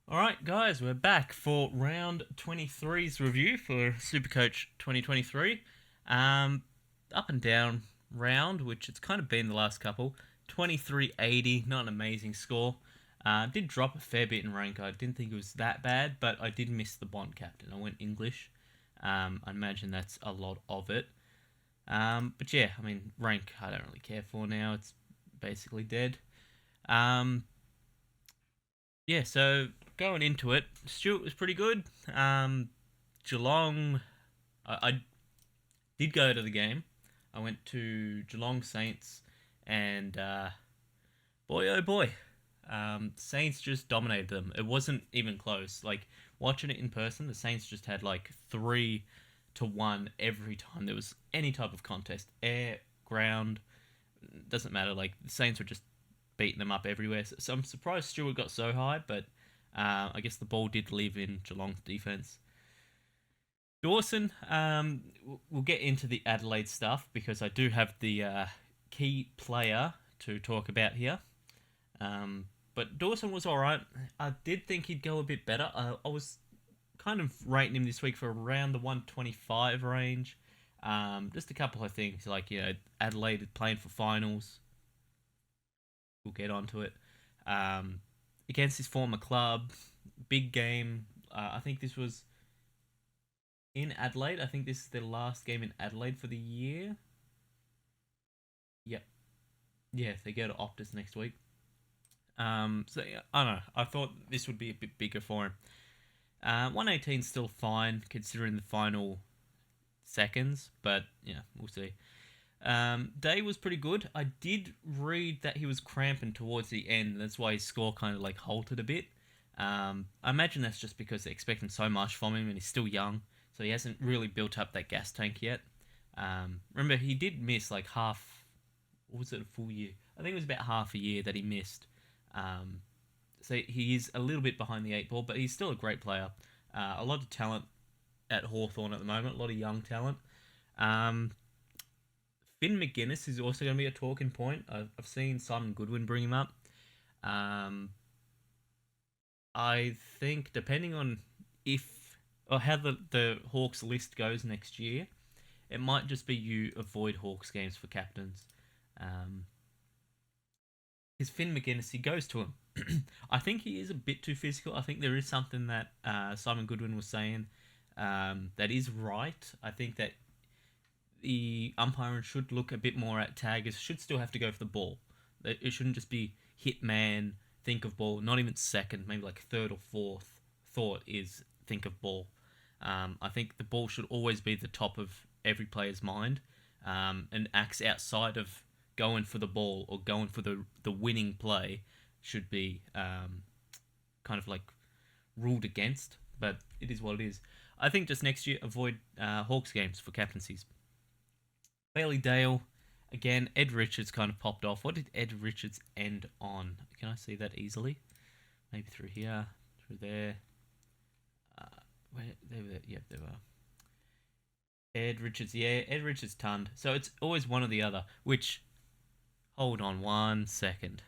Alright, guys, we're back for round 23's review for Supercoach 2023. Um, Up and down round, which it's kind of been the last couple. 2380, not an amazing score. Did drop a fair bit in rank. I didn't think it was that bad, but I did miss the Bond captain. I went English. I imagine that's a lot of it. But yeah, I mean, rank I don't really care for now. It's basically dead. Um, yeah, so going into it, Stuart was pretty good. Geelong, I did go to the game. I went to Geelong Saints, and boy, oh boy, Saints just dominated them. It wasn't even close. Like, watching it in person, the Saints just had like 3-1 every time there was any type of contest. Air, ground, doesn't matter. Like, the Saints were just beating them up everywhere. So I'm surprised Stewart got so high, but I guess the ball did live in Geelong's defense. Dawson, we'll get into the Adelaide stuff because I do have the key player to talk about here. But Dawson was all right. I did think he'd go a bit better. I was kind of rating him this week for around the 125 range. Just a couple of things like Adelaide playing for finals. We'll get onto it. Um, Against his former club, big game. I think this was in Adelaide. I think this is the last game in Adelaide for the year. Yep. Yeah, they go to Optus next week. So yeah, I don't know. I thought this would be a bit bigger for him. 118 still fine considering the final seconds, but yeah, we'll see. Day was pretty good. I did read that he was cramping towards the end. That's why his score kind of like halted a bit. I imagine that's just because they're expecting so much from him and he's still young, so he hasn't really built up that gas tank yet. Remember, he did miss like half. What was it, a full year? I think it was about half a year that he missed. Um, so he is a little bit behind the eight ball, but he's still a great player. A lot of talent at Hawthorn at the moment, a lot of young talent. Um, Finn McGuinness is also going to be a talking point. I've seen Simon Goodwin bring him up. Um, I think depending on if or how the Hawks list goes next year, it might just be you avoid Hawks games for captains. Um, because Finn McGuinness, he goes to him. I think he is a bit too physical. I think there is something that Simon Goodwin was saying that is right. I think that the umpiring should look a bit more at taggers. Should still have to go for the ball. It shouldn't just be hit man, think of ball. Not even second, maybe like third or fourth thought is think of ball. I think the ball should always be the top of every player's mind, and acts outside of going for the ball or going for the winning play should be kind of like ruled against. But it is what it is. I think just next year avoid Hawks games for captaincies. Bailey Dale, again, Ed Richards kind of popped off. What did Ed Richards end on? Can I see that easily? Maybe through here, through there. Where they were? Yep, there were. Ed Richards, yeah, Ed Richards turned. So it's always one or the other. Which, hold on one second.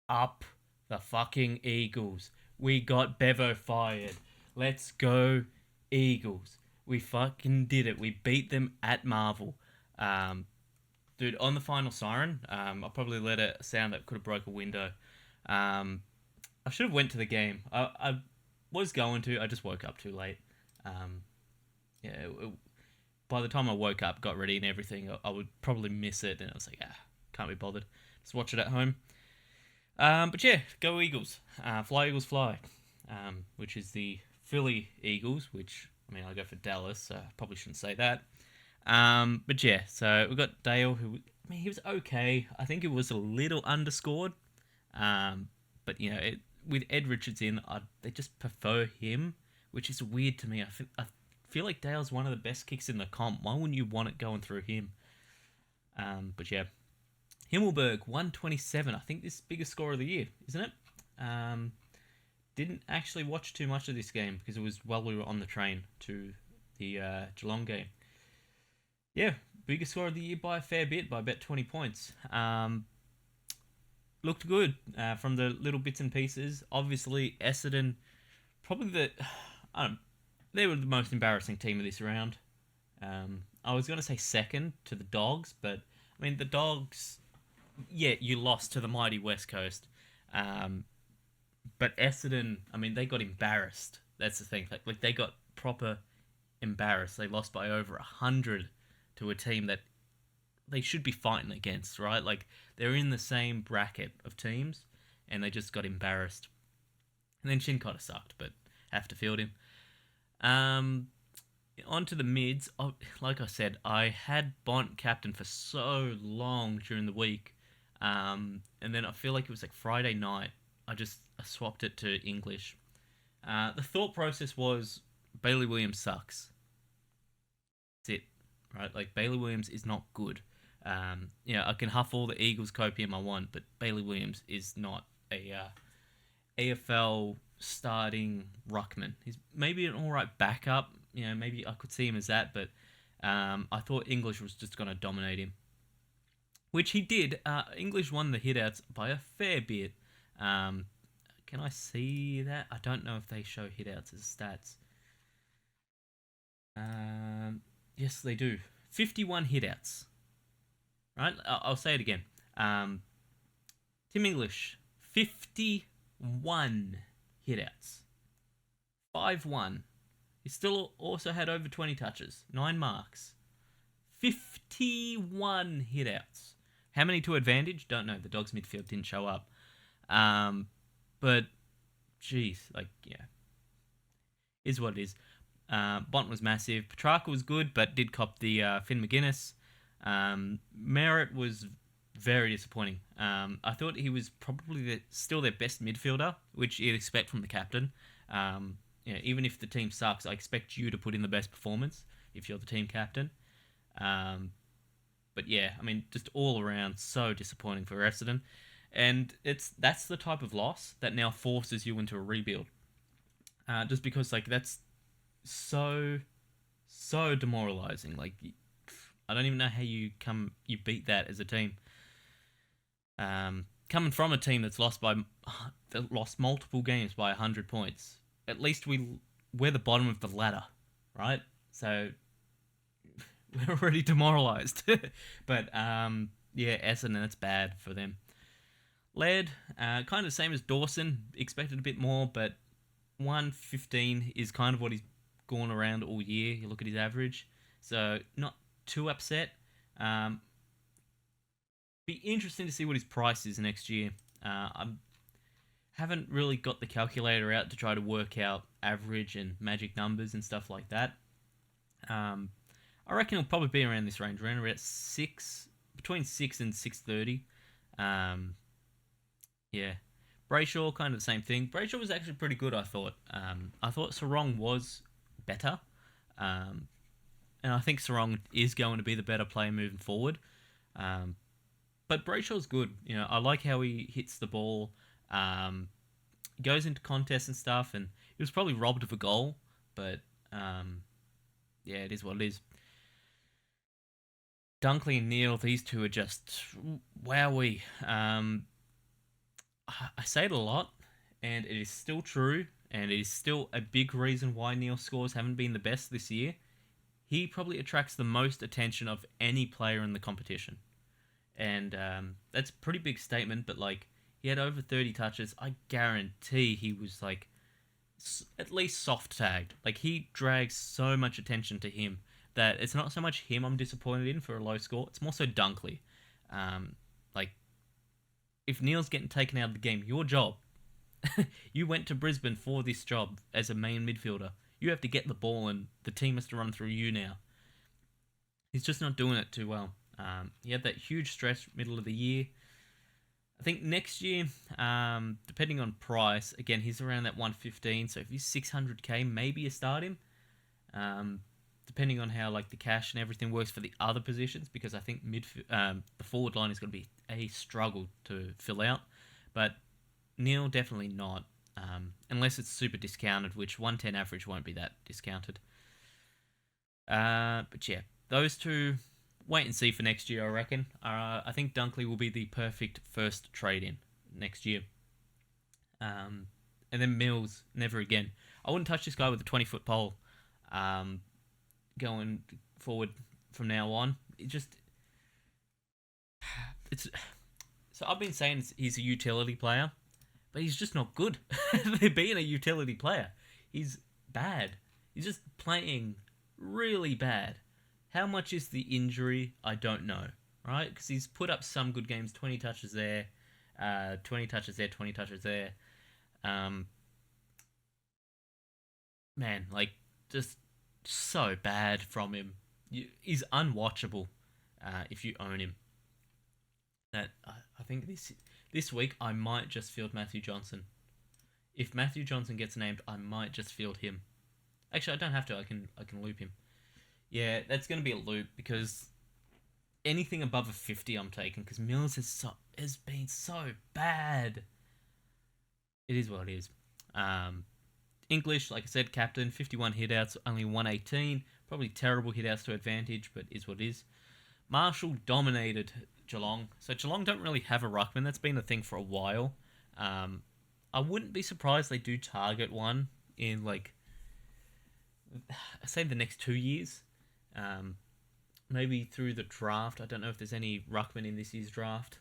Up the fucking Eagles. We got Bevo fired. Let's go, Eagles. We fucking did it. We beat them at Marvel. Um, Dude, on the final siren, I probably let a sound that could have broke a window. Um, I should have went to the game. I was going to. I just woke up too late. Um, yeah. By the time I woke up, got ready and everything, I would probably miss it, and I was like, can't be bothered. Just watch it at home. But yeah, go Eagles. Fly Eagles fly. Which is the Philly Eagles, which, I mean, I go for Dallas, so I probably shouldn't say that. But yeah, so we've got Dale, who, I mean, he was okay. I think it was a little underscored. But, with Ed Richards in, they just prefer him, which is weird to me. I feel like Dale's one of the best kicks in the comp. Why wouldn't you want it going through him? But yeah, Himmelberg, 127. I think this is the biggest score of the year, isn't it? Didn't actually watch too much of this game because it was while we were on the train to the Geelong game. Yeah, biggest score of the year by a fair bit, by about 20 points. looked good from the little bits and pieces. Obviously, Essendon, probably I don't, they were the most embarrassing team of this round. I was going to say second to the Dogs, but I mean, the Dogs, yeah, you lost to the mighty West Coast. Um, but Essendon, I mean, they got embarrassed. That's the thing. Like they got proper embarrassed. They lost by over 100 to a team that they should be fighting against, right? Like they're in the same bracket of teams, and they just got embarrassed. And then Shin kind of sucked, but have to field him. Um, On to the mids. Oh, like I said, I had Bont captain for so long during the week, and then I feel like it was like Friday night. I swapped it to English. The thought process was Bailey Williams sucks. That's it, right? Like Bailey Williams is not good. I can huff all the Eagles copium I want, but Bailey Williams is not a AFL starting ruckman. He's maybe an all right backup. Maybe I could see him as that, but I thought English was just going to dominate him, which he did. English won the hitouts by a fair bit. Can I see that? I don't know if they show hitouts as stats. Yes, they do. 51 hitouts. Right? I'll say it again. Tim English, 51 hitouts. 5-1. He still also had over 20 touches. 9 marks. 51 hitouts. How many to advantage? Don't know. The Dogs midfield didn't show up. But, geez, is what it is. Bont was massive. Petrarca was good, but did cop the Finn McGuinness. Merritt was very disappointing. I thought he was probably still their best midfielder, which you'd expect from the captain. Even if the team sucks, I expect you to put in the best performance if you're the team captain. But yeah, I mean, just all around, so disappointing for Essendon. And that's the type of loss that now forces you into a rebuild. Just because that's so demoralizing. I don't even know how you beat that as a team. Coming from a team that's lost multiple games by 100 points, at least we're the bottom of the ladder, right? So we're already demoralized. But Essendon, that's bad for them. Led, kind of the same as Dawson. Expected a bit more, but 115 is kind of what he's gone around all year. You look at his average, so not too upset. Be interesting to see what his price is next year. I haven't really got the calculator out to try to work out average and magic numbers and stuff like that. I reckon it'll probably be around this range, around about between 6 and 630. Yeah. Brayshaw, kind of the same thing. Brayshaw was actually pretty good, I thought. I thought Sarong was better. And I think Sarong is going to be the better player moving forward. But Brayshaw's good. I like how he hits the ball, goes into contests and stuff, and he was probably robbed of a goal. But, it is what it is. Dunkley and Neil, these two are just wowee. I say it a lot, and it is still true, and it is still a big reason why Neil's scores haven't been the best this year. He probably attracts the most attention of any player in the competition. And that's a pretty big statement, but he had over 30 touches. I guarantee he was at least soft tagged. He drags so much attention to him that it's not so much him I'm disappointed in for a low score. It's more so Dunkley. If Neil's getting taken out of the game, your job. You went to Brisbane for this job as a main midfielder. You have to get the ball, and the team has to run through you now. He's just not doing it too well. He had that huge stretch middle of the year. I think next year, depending on price, again, he's around that 115. So if he's 600k, maybe you start him. Depending on how the cash and everything works for the other positions, because I think the forward line is going to be a struggle to fill out. But Neil, definitely not. Unless it's super discounted, which 110 average won't be that discounted. But yeah, those two, wait and see for next year, I reckon. I think Dunkley will be the perfect first trade-in. next year. And then Mills, never again. I wouldn't touch this guy with a 20-foot pole. Going forward from now on, it's. So I've been saying he's a utility player, but he's just not good. Being a utility player, he's bad. He's just playing really bad. How much is the injury? I don't know, right? Because he's put up some good games, 20 touches there, 20 touches there, 20 touches there. Man, like, just so bad from him. He's unwatchable if you own him. That I think this week I might just field Matthew Johnson. If Matthew Johnson gets named, I might just field him. Actually, I don't have to. I can loop him. Yeah, that's going to be a loop because anything above a 50 I'm taking because Mills has been so bad. It is what it is. English, like I said, captain, 51 hitouts, only 118. Probably terrible hitouts to advantage, but is what it is. Marshall dominated Geelong. So Geelong don't really have a ruckman. That's been a thing for a while. I wouldn't be surprised they do target one in, like, I say the next 2 years. Maybe through the draft. I don't know if there's any ruckman in this year's draft.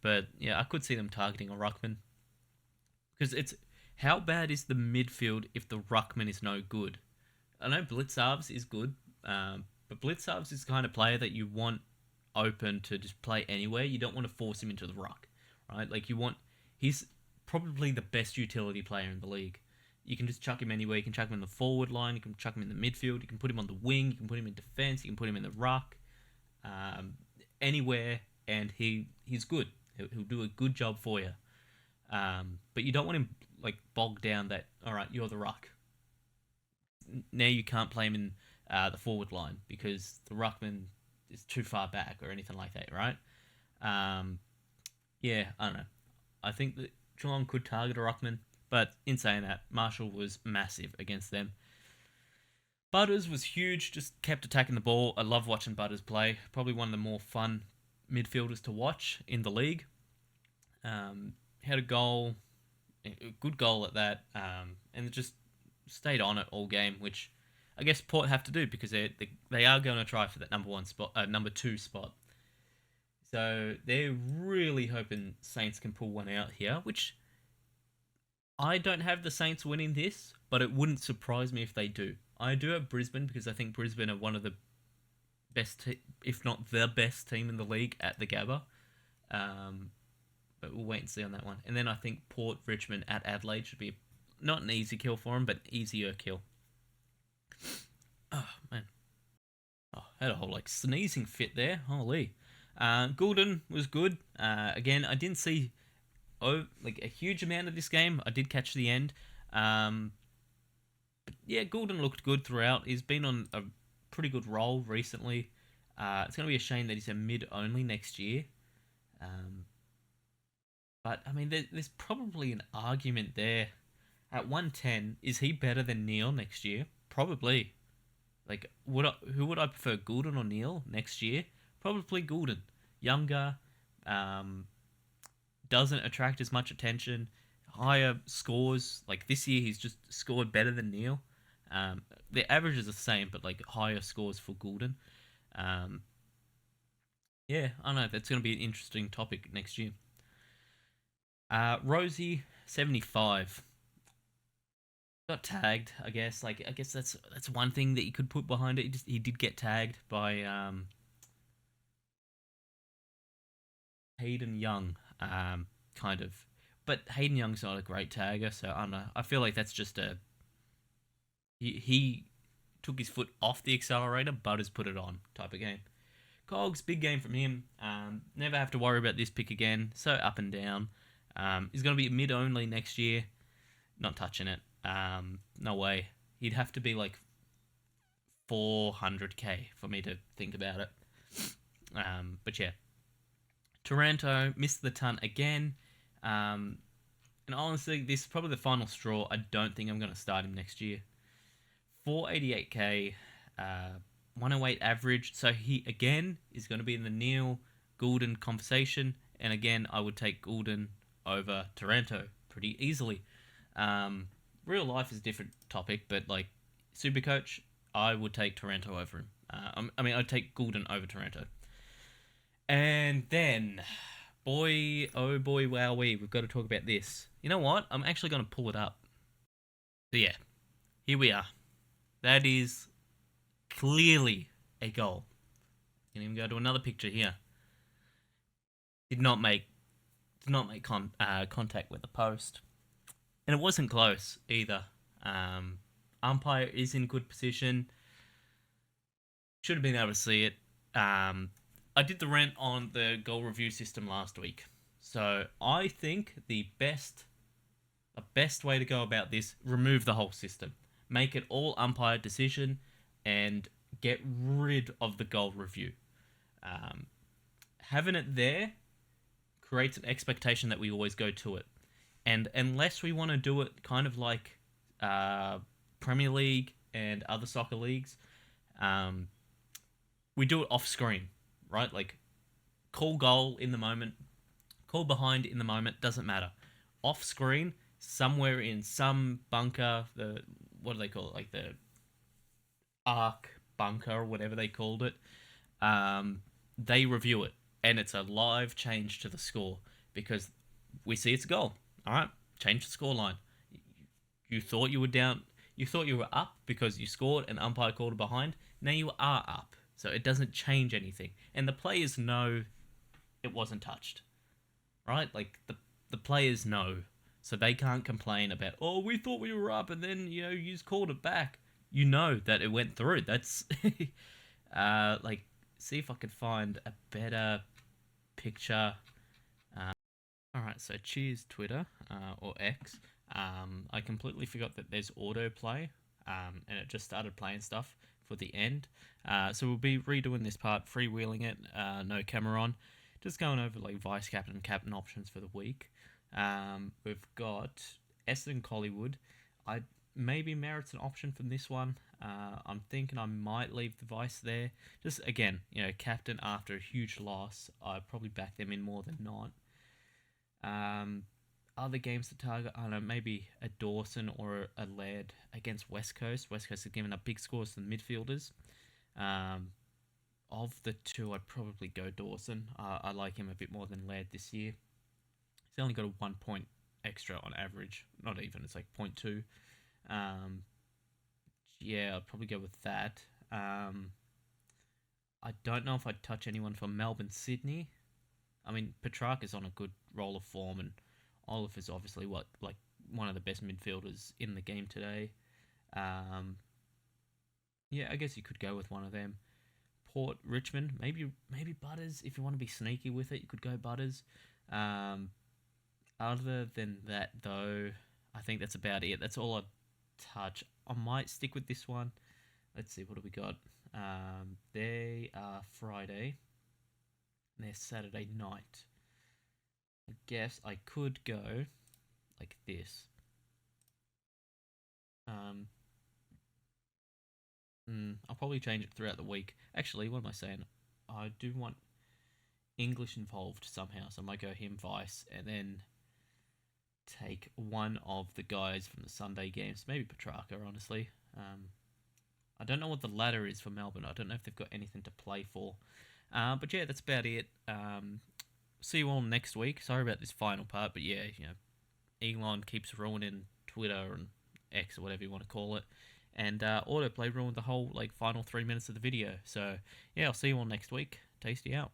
But, yeah, I could see them targeting a ruckman. Because it's... How bad is the midfield if the ruckman is no good? I know Blitzarves is good, but Blitzarves is the kind of player that you want open to just play anywhere. You don't want to force him into the ruck, right? Like, he's probably the best utility player in the league. You can just chuck him anywhere. You can chuck him in the forward line. You can chuck him in the midfield. You can put him on the wing. You can put him in defense. You can put him in the ruck. Anywhere, and he's good. He'll do a good job for you. But you don't want him, like, bogged down that, all right, you're the ruck. Now you can't play him in the forward line because the ruckman is too far back or anything like that, right? Yeah, I don't know. I think that Geelong could target a ruckman, but in saying that, Marshall was massive against them. Butters was huge, just kept attacking the ball. I love watching Butters play. Probably one of the more fun midfielders to watch in the league. Had a goal, a good goal at that, and just stayed on it all game, which I guess Port have to do because they are going to try for that number 2 spot. So they're really hoping Saints can pull one out here, which I don't have the Saints winning this, but it wouldn't surprise me if they do. I do have Brisbane because I think Brisbane are one of the best, if not the best team in the league at the Gabba. But we'll wait and see on that one. And then I think Port, Richmond at Adelaide should be not an easy kill for them, but easier kill. Oh, man. Oh, had a whole, like, sneezing fit there. Holy. Goulden was good. Again, I didn't see a huge amount of this game. I did catch the end. But yeah, Goulden looked good throughout. He's been on a pretty good roll recently. It's going to be a shame that he's a mid-only next year. But, I mean, there's probably an argument there. At 110, is he better than Neil next year? Probably. Like, who would I prefer, Goulden or Neil next year? Probably Goulden. Younger, doesn't attract as much attention, higher scores. Like, this year, he's just scored better than Neil. The average is the same, but, like, higher scores for Goulden. Yeah, I don't know. That's going to be an interesting topic next year. Rosie, 75. Got tagged, I guess. Like, I guess that's one thing that you could put behind it. He did get tagged by Hayden Young, kind of. But Hayden Young's not a great tagger, so I don't know. I feel like that's just he took his foot off the accelerator, but has put it on type of game. Cogs, big game from him. Never have to worry about this pick again. So up and down. He's going to be mid-only next year. Not touching it. No way. He'd have to be like 400k for me to think about it. But yeah. Taranto missed the ton again. And honestly, this is probably the final straw. I don't think I'm going to start him next year. 488k, 108 average. So he, again, is going to be in the Neil Goulden conversation. And again, I would take Goulden over Taranto pretty easily. Real life is a different topic, but like Supercoach, I would take Taranto over him. I mean, I'd take Goulden over Taranto. And then, boy, oh boy, wowee, we've got to talk about this. You know what? I'm actually going to pull it up. So yeah, here we are. That is clearly a goal. You can even go to another picture here. Did not make contact with the post, and it wasn't close either. Umpire is in good position. Should have been able to see it. I did the rant on the goal review system last week, so I think the best way to go about this: remove the whole system, make it all umpire decision, and get rid of the goal review. Having it there creates an expectation that we always go to it. And unless we want to do it kind of like Premier League and other soccer leagues, we do it off screen, right? Like, call goal in the moment, call behind in the moment, doesn't matter. Off screen, somewhere in some bunker, what do they call it? Like the arc bunker or whatever they called it. They review it, and it's a live change to the score because we see it's a goal. All right, change the score line. You thought you were down. You thought you were up because you scored and umpire called it behind. Now you are up, so it doesn't change anything, and the players know it wasn't touched. Right, like the players know, so they can't complain about, oh, we thought we were up and then you just called it back. You know that it went through. That's like, see if I could find a better picture. Alright, so cheers Twitter, or X. I completely forgot that there's autoplay, and it just started playing stuff for the end. So we'll be redoing this part, freewheeling it, no camera on. Just going over like vice captain and captain options for the week. We've got Essendon Collingwood. I maybe merits an option from this one. I'm thinking I might leave the vice there. Just again, captain after a huge loss. I'd probably back them in more than not. Other games to target, I don't know, maybe a Dawson or a Laird against West Coast. West Coast have given up big scores to the midfielders. Of the two, I'd probably go Dawson. I like him a bit more than Laird this year. He's only got a 1 point extra on average. Not even, it's like 0.2. Yeah, I'd probably go with that. I don't know if I'd touch anyone from Melbourne, Sydney. I mean, Petrarca's on a good roll of form, and Olive is obviously one of the best midfielders in the game today. Yeah, I guess you could go with one of them. Port, Richmond, maybe Butters. If you want to be sneaky with it, you could go Butters. Other than that, though, I think that's about it. That's all I'd touch. I might stick with this one. Let's see, what do we got? They are Friday. And they're Saturday night. I guess I could go like this. I'll probably change it throughout the week. Actually, what am I saying? I do want English involved somehow, so I might go him vice, and then take one of the guys from the Sunday games. Maybe Petrarca, honestly. I don't know what the ladder is for Melbourne. I don't know if they've got anything to play for. But yeah, that's about it. See you all next week. Sorry about this final part, but yeah, Elon keeps ruining Twitter and X or whatever you want to call it. And autoplay ruined the whole final 3 minutes of the video. So yeah, I'll see you all next week. Tasty out.